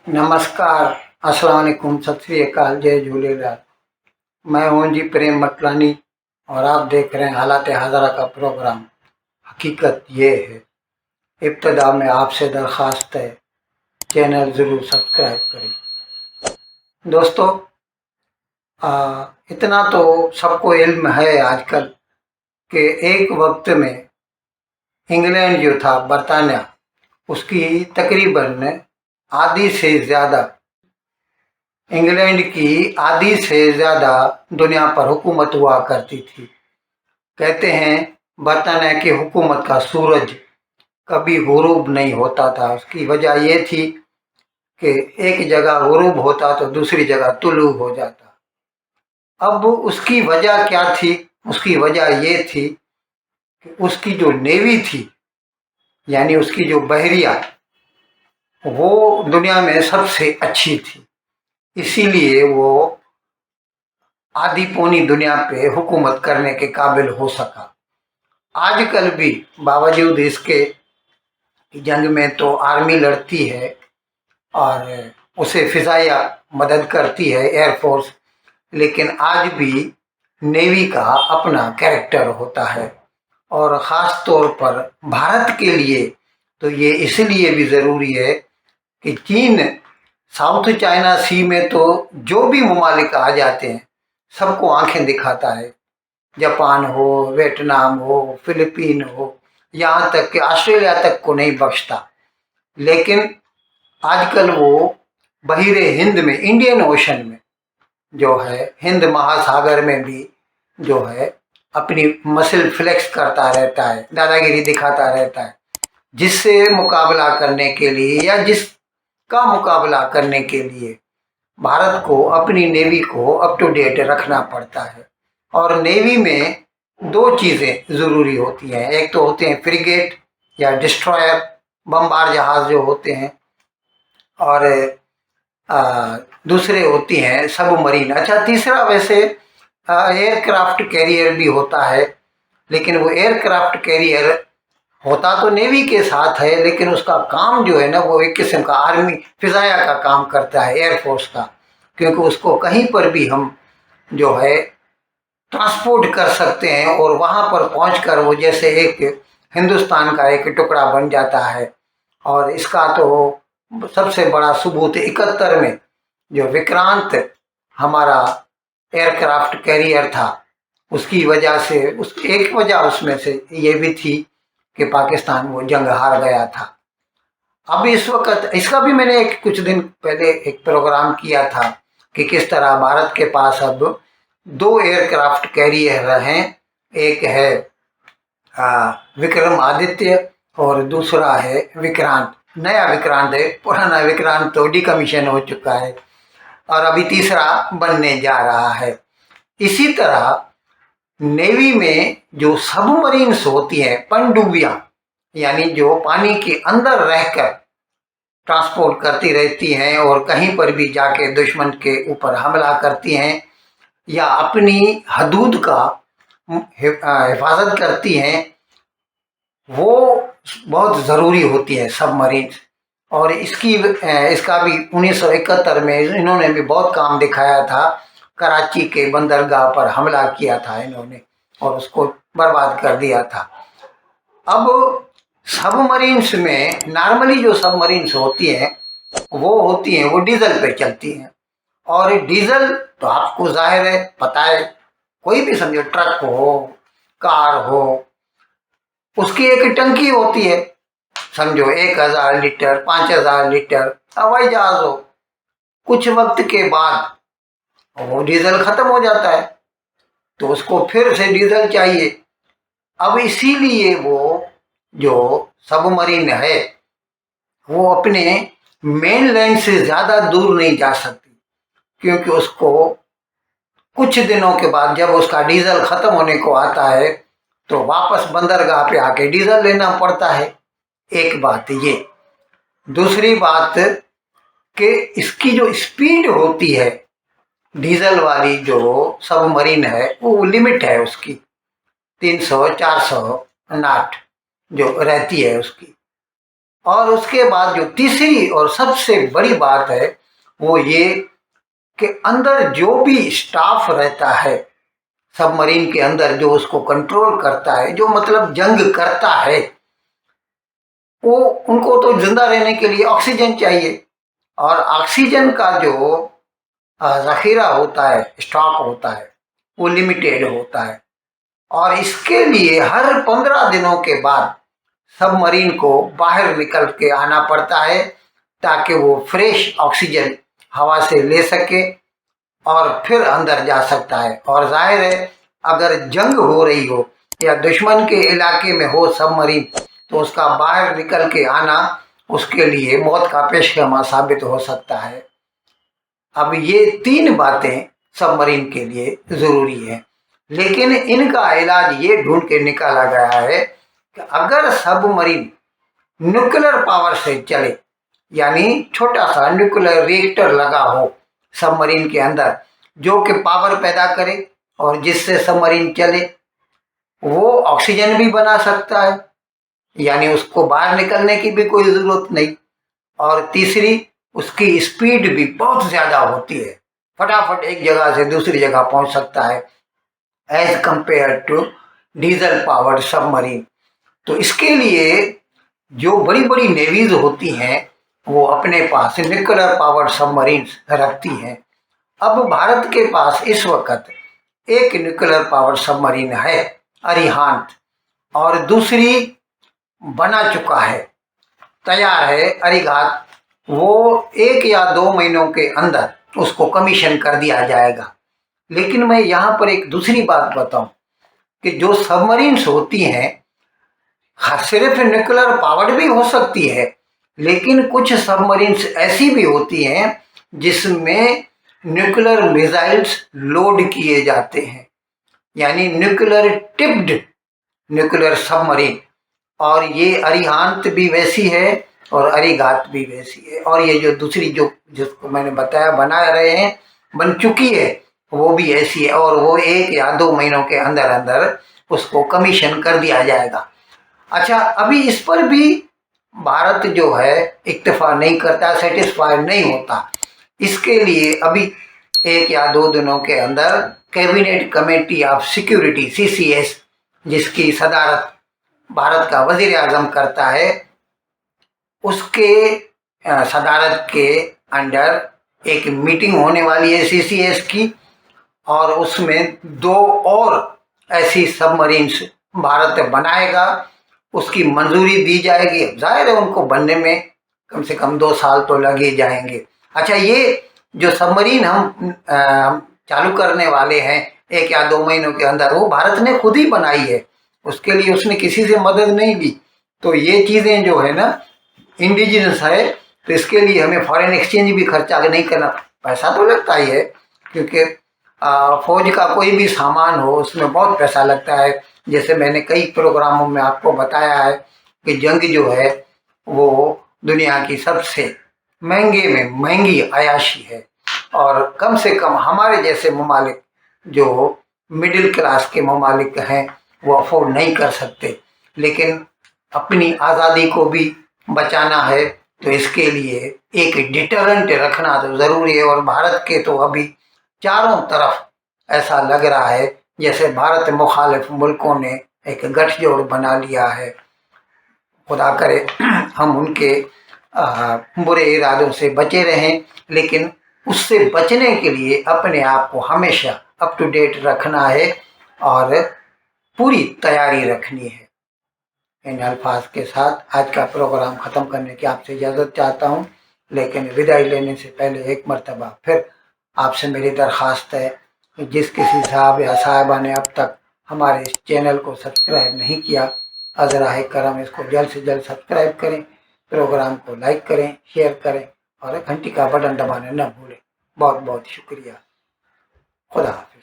नमस्कार, अस्सलाम वालेकुम, सत श्री अकाल, जय झूलेलाल। मैं हूं जी प्रेम मटलानी और आप देख रहे हैं हालात हाजरा का प्रोग्राम। हकीकत ये है, इब्तदा में आपसे दरख्वास्त है, चैनल ज़रूर सब्सक्राइब करें। दोस्तों, इतना तो सबको इल्म है आजकल कि एक वक्त में इंग्लैंड जो था, बरतानिया, उसकी तकरीबन आधी से ज़्यादा इंग्लैंड की आधी से ज़्यादा दुनिया पर हुकूमत हुआ करती थी। कहते हैं बरतानिया की हुकूमत का सूरज कभी गुरूब नहीं होता था। उसकी वजह ये थी कि एक जगह गुरूब होता तो दूसरी जगह तुलू हो जाता। अब उसकी वजह क्या थी? उसकी वजह ये थी कि उसकी जो नेवी थी, यानी उसकी जो बहरिया, वो दुनिया में सबसे अच्छी थी। इसीलिए वो आधी पौनी दुनिया पे हुकूमत करने के काबिल हो सका। आजकल भी बावजूद इसके जंग में तो आर्मी लड़ती है और उसे फिजाइया मदद करती है, एयरफोर्स, लेकिन आज भी नेवी का अपना कैरेक्टर होता है। और ख़ास तौर पर भारत के लिए तो ये इसलिए भी ज़रूरी है कि चीन साउथ चाइना सी में तो जो भी ममालिक आ जाते हैं सबको आंखें दिखाता है। जापान हो, वियतनाम हो, फिलीपीन हो, यहाँ तक कि ऑस्ट्रेलिया तक को नहीं बख्शता। लेकिन आजकल वो बहिरे हिंद में, इंडियन ओशन में जो है, हिंद महासागर में भी जो है अपनी मसल फ्लेक्स करता रहता है, दादागिरी दिखाता रहता है, जिससे मुकाबला करने के लिए या जिसका मुकाबला करने के लिए भारत को अपनी नेवी को अप टू डेट रखना पड़ता है। और नेवी में दो चीज़ें ज़रूरी होती हैं। एक तो होते हैं फ्रिगेट या डिस्ट्रॉयर, बमबार जहाज़ जो होते हैं, और दूसरे होती हैं सबमरीन। अच्छा, तीसरा वैसे एयरक्राफ्ट कैरियर भी होता है, लेकिन वो एयरक्राफ्ट कैरियर होता तो नेवी के साथ है, लेकिन उसका काम जो है ना, वो एक किस्म का आर्मी फिजाया का काम करता है, एयरफोर्स का, क्योंकि उसको कहीं पर भी हम जो है ट्रांसपोर्ट कर सकते हैं और वहाँ पर पहुँचकर वो जैसे एक हिंदुस्तान का एक टुकड़ा बन जाता है। और इसका तो सबसे बड़ा सबूत 71 में जो विक्रांत हमारा एयरक्राफ्ट कैरियर था, उसकी वजह से, उस एक वजह उसमें से ये भी थी कि पाकिस्तान वो जंग हार गया था। अब इस वक्त इसका भी मैंने कुछ दिन पहले एक प्रोग्राम किया था कि किस तरह भारत के पास अब दो एयरक्राफ्ट कैरियर हैं। एक है विक्रम आदित्य और दूसरा है विक्रांत। नया विक्रांत है, पुराना विक्रांत तो डिकमीशन हो चुका है और अभी तीसरा बनने जा रहा है। इसी तरह नेवी में जो सबमरीन्स होती हैं, पनडुब्बियां, यानी जो पानी के अंदर रहकर ट्रांसपोर्ट करती रहती हैं और कहीं पर भी जाके दुश्मन के ऊपर हमला करती हैं या अपनी हदूद का हिफाजत करती हैं, वो बहुत ज़रूरी होती है सबमरीन्स। और इसका भी 1971 में इन्होंने भी बहुत काम दिखाया था। कराची के बंदरगाह पर हमला किया था इन्होंने और उसको बर्बाद कर दिया था। अब सबमरीन्स में नॉर्मली जो सबमरीन्स होती हैं वो डीजल पे चलती हैं। और डीजल तो आपको जाहिर है पता है, कोई भी समझो, ट्रक हो, कार हो, उसकी एक टंकी होती है, समझो 1000 लीटर, 5000 लीटर। हवाई जहाज हो, कुछ वक्त के बाद वो डीजल खत्म हो जाता है तो उसको फिर से डीजल चाहिए। अब इसीलिए वो जो सबमरीन है वो अपने मेन लैंड से ज़्यादा दूर नहीं जा सकती, क्योंकि उसको कुछ दिनों के बाद जब उसका डीजल खत्म होने को आता है तो वापस बंदरगाह पे आके डीजल लेना पड़ता है। एक बात ये। दूसरी बात कि इसकी जो स्पीड होती है, डीजल वाली जो सबमरीन है, वो लिमिट है उसकी 300-400 नाट जो रहती है उसकी। और उसके बाद जो तीसरी और सबसे बड़ी बात है वो ये कि अंदर जो भी स्टाफ रहता है सबमरीन के अंदर, जो उसको कंट्रोल करता है, जो मतलब जंग करता है, वो उनको तो जिंदा रहने के लिए ऑक्सीजन चाहिए। और ऑक्सीजन का जो ज़ख़ीरा होता है, स्टॉक होता है, वो लिमिटेड होता है। और इसके लिए हर 15 दिनों के बाद सबमरीन को बाहर निकल के आना पड़ता है ताकि वो फ्रेश ऑक्सीजन हवा से ले सके और फिर अंदर जा सकता है। और जाहिर है अगर जंग हो रही हो या दुश्मन के इलाके में हो सबमरीन, तो उसका बाहर निकल के आना उसके लिए मौत का पेशगमा साबित हो सकता है। अब ये 3 बातें सबमरीन के लिए ज़रूरी है, लेकिन इनका इलाज ये ढूंढ के निकाला गया है कि अगर सबमरीन न्यूक्लियर पावर से चले, यानी छोटा सा न्यूक्लियर रिएक्टर लगा हो सबमरीन के अंदर जो कि पावर पैदा करे और जिससे सबमरीन चले, वो ऑक्सीजन भी बना सकता है, यानी उसको बाहर निकलने की भी कोई ज़रूरत नहीं। और तीसरी, उसकी स्पीड भी बहुत ज़्यादा होती है, फटाफट एक जगह से दूसरी जगह पहुंच सकता है as compare to diesel powered submarine. तो इसके लिए जो बड़ी बड़ी नेवीज होती हैं वो अपने पास न्यूक्लियर पावर्ड सबमरीन रखती हैं। अब भारत के पास इस वक्त एक न्यूक्लियर पावर्ड सबमरीन है अरिहंत, और दूसरी बना चुका है, तैयार है अरिघात। वो 1 या 2 महीनों के अंदर उसको कमीशन कर दिया जाएगा। लेकिन मैं यहाँ पर एक दूसरी बात बताऊं कि जो सबमरीन्स होती हैं सिर्फ न्यूक्लियर पावर्ड भी हो सकती है, लेकिन कुछ सबमरीन्स ऐसी भी होती हैं जिसमें न्यूक्लियर मिसाइल्स लोड किए जाते हैं, यानी न्यूक्लियर टिप्ड न्यूक्लियर सबमरीन। और ये अरिहंत भी वैसी है और अरिघात भी वैसी है। और ये जो दूसरी जो जिसको मैंने बताया बना रहे हैं, बन चुकी है, वो भी ऐसी है। और वो 1 या 2 महीनों के अंदर अंदर उसको कमीशन कर दिया जाएगा। अच्छा, अभी इस पर भी भारत जो है इक्तफा नहीं करता, सेटिस्फाइड नहीं होता। इसके लिए अभी 1 या 2 दिनों के अंदर cabinet committee of security CCS, जिसकी सदारत भारत का वजीर आजम करता है, उसके सदारत के अंडर एक मीटिंग होने वाली है CCS की, और उसमें 2 और ऐसी सबमरीन्स भारत बनाएगा, उसकी मंजूरी दी जाएगी। जाहिर है उनको बनने में कम से कम 2 साल तो लग ही जाएंगे। अच्छा, ये जो सबमरीन हम चालू करने वाले हैं 1 या 2 महीनों के अंदर, वो भारत ने खुद ही बनाई है, उसके लिए उसने किसी से मदद नहीं ली। तो ये चीज़ें जो है ना इंडिजिनस है, तो इसके लिए हमें फॉरेन एक्सचेंज भी खर्चा नहीं करना। पैसा तो लगता ही है, क्योंकि फौज का कोई भी सामान हो उसमें बहुत पैसा लगता है। जैसे मैंने कई प्रोग्रामों में आपको बताया है कि जंग जो है वो दुनिया की सबसे महंगे में महंगी अयाशी है, और कम से कम हमारे जैसे ममालिक जो मिडिल क्लास के ममालिक हैं वो अफोर्ड नहीं कर सकते। लेकिन अपनी आज़ादी को भी बचाना है, तो इसके लिए एक डिटरेंट रखना तो ज़रूरी है। और भारत के तो अभी चारों तरफ ऐसा लग रहा है जैसे भारत मुखालिफ मुल्कों ने एक गठजोड़ बना लिया है। खुदा करे हम उनके बुरे इरादों से बचे रहें, लेकिन उससे बचने के लिए अपने आप को हमेशा अप टू डेट रखना है और पूरी तैयारी रखनी है। इन अल्फाज के साथ आज का प्रोग्राम ख़त्म करने की आपसे इजाज़त चाहता हूँ, लेकिन विदाई लेने से पहले एक मरतबा फिर आपसे मेरी दरख्वास्त है कि जिस किसी साहब या साहिबा ने अब तक हमारे इस चैनल को सब्सक्राइब नहीं किया, अज़राए करम इसको जल्द से जल्द सब्सक्राइब करें, प्रोग्राम को लाइक करें, शेयर करें और घंटी का बटन दबाना न भूलें। बहुत बहुत शुक्रिया। खुदा हाफ़िज़।